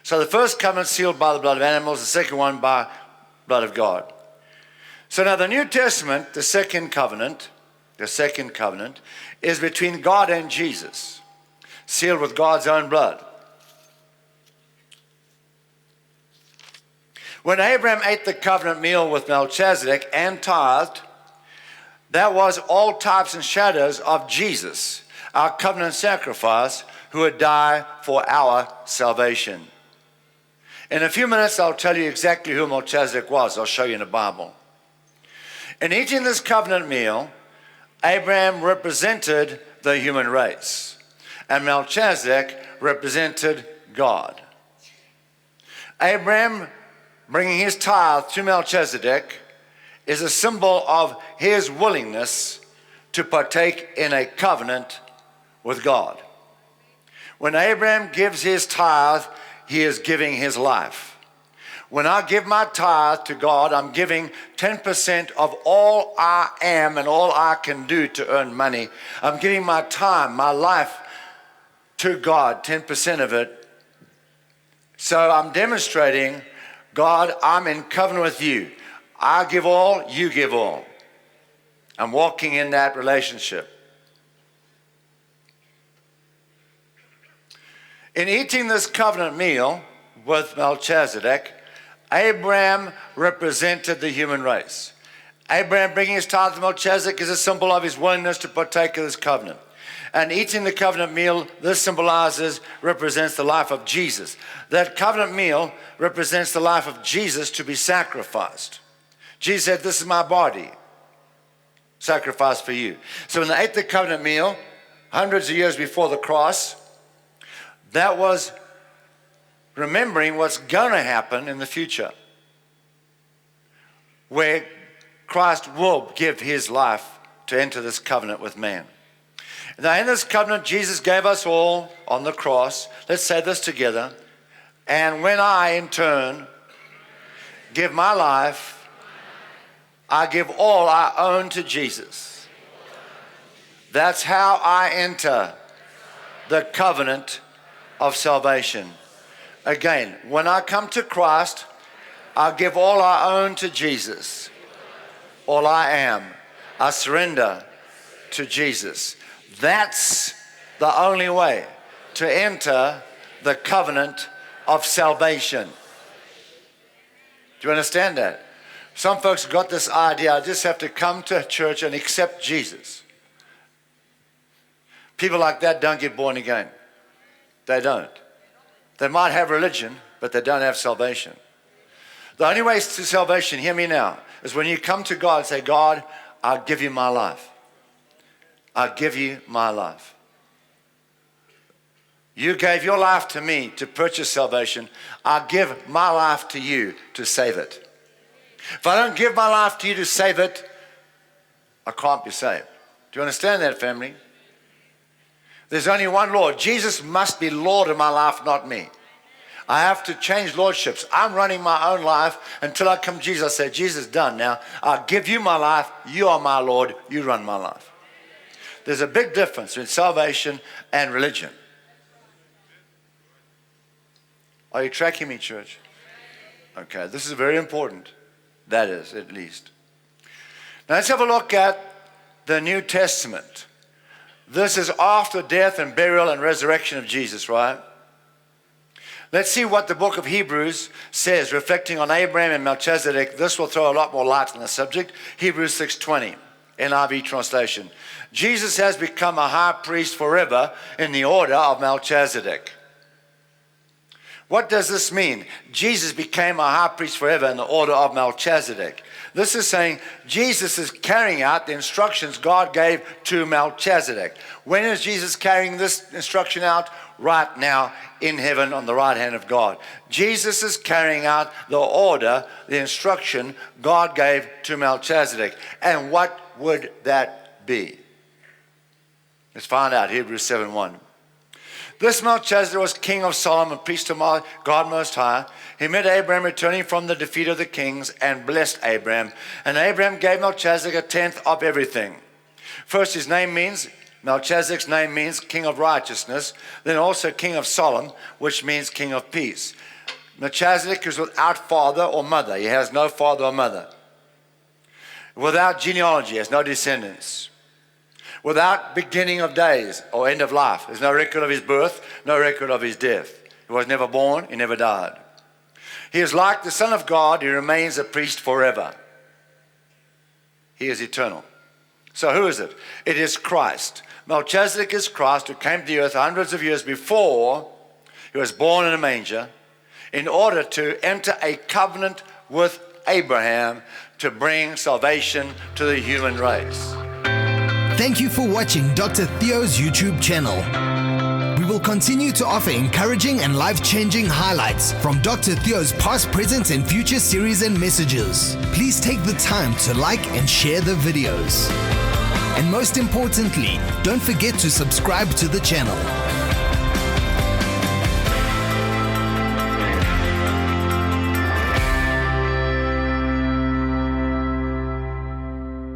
So the first covenant sealed by the blood of animals, the second one by blood of God. So now the New Testament, the second covenant is between God and Jesus, sealed with God's own blood. When Abraham ate the covenant meal with Melchizedek and tithed, that was all types and shadows of Jesus, our covenant sacrifice, who would die for our salvation. In a few minutes, I'll tell you exactly who Melchizedek was. I'll show you in the Bible. In eating this covenant meal, Abraham represented the human race, and Melchizedek represented God. Abraham bringing his tithe to Melchizedek is a symbol of his willingness to partake in a covenant with God. When Abraham gives his tithe, he is giving his life. When I give my tithe to God, I'm giving 10% of all I am and all I can do to earn money. I'm giving my time, my life to God, 10% of it. So I'm demonstrating, God, I'm in covenant with you. I give all, you give all. I'm walking in that relationship. In eating this covenant meal with Melchizedek, Abraham represented the human race. Abraham bringing his tithe to Melchizedek is a symbol of his willingness to partake of this covenant. And eating the covenant meal, this represents the life of Jesus. That covenant meal represents the life of Jesus to be sacrificed. Jesus said, this is my body, sacrificed for you. So when they ate the covenant meal, hundreds of years before the cross, that was remembering what's going to happen in the future, where Christ will give his life to enter this covenant with man. Now in this covenant, Jesus gave us all on the cross. Let's say this together. And when I, in turn, give my life, I give all I own to Jesus. That's how I enter the covenant of salvation. Again, when I come to Christ, I give all I own to Jesus. All I am, I surrender to Jesus. That's the only way to enter the covenant of salvation. Do you understand that? Some folks got this idea, I just have to come to church and accept Jesus. People like that don't get born again. They don't. They might have religion, but they don't have salvation. The only way to salvation, hear me now, is when you come to God and say, God, I'll give you my life. I'll give you my life. You gave your life to me to purchase salvation. I'll give my life to you to save it. If I don't give my life to you to save it, I can't be saved. Do you understand that, family? There's only one Lord. Jesus must be Lord of my life, not me. I have to change lordships. I'm running my own life until I come to Jesus. I say, Jesus, done now. I'll give you my life. You are my Lord. You run my life. There's a big difference between salvation and religion. Are you tracking me, church? Okay, this is very important. That is, at least. Now let's have a look at the New Testament. This is after death and burial and resurrection of Jesus, right? Let's see what the book of Hebrews says, reflecting on Abraham and Melchizedek. This will throw a lot more light on the subject. Hebrews 6:20, NIV translation. Jesus has become a high priest forever in the order of Melchizedek. What does this mean? Jesus became a high priest forever in the order of Melchizedek. This is saying Jesus is carrying out the instructions God gave to Melchizedek. When is Jesus carrying this instruction out? Right now in heaven on the right hand of God. Jesus is carrying out the order, the instruction God gave to Melchizedek. And what would that be? Let's find out. Hebrews 7:1. This Melchizedek was king of Salem and priest of God Most High. He met Abraham returning from the defeat of the kings and blessed Abraham. And Abraham gave Melchizedek a tenth of everything. First, his name means Melchizedek's name means king of righteousness, then also king of Solomon, which means king of peace. Melchizedek is without father or mother. He has no father or mother. Without genealogy, he has no descendants. Without beginning of days or end of life. There's no record of his birth, no record of his death. He was never born, he never died. He is like the Son of God, he remains a priest forever. He is eternal. So who is it? It is Christ. Melchizedek is Christ, who came to the earth hundreds of years before he was born in a manger, in order to enter a covenant with Abraham to bring salvation to the human race. Thank you for watching Dr. Theo's YouTube channel. We will continue to offer encouraging and life-changing highlights from Dr. Theo's past, present, and future series and messages. Please take the time to like and share the videos. And most importantly, don't forget to subscribe to the channel.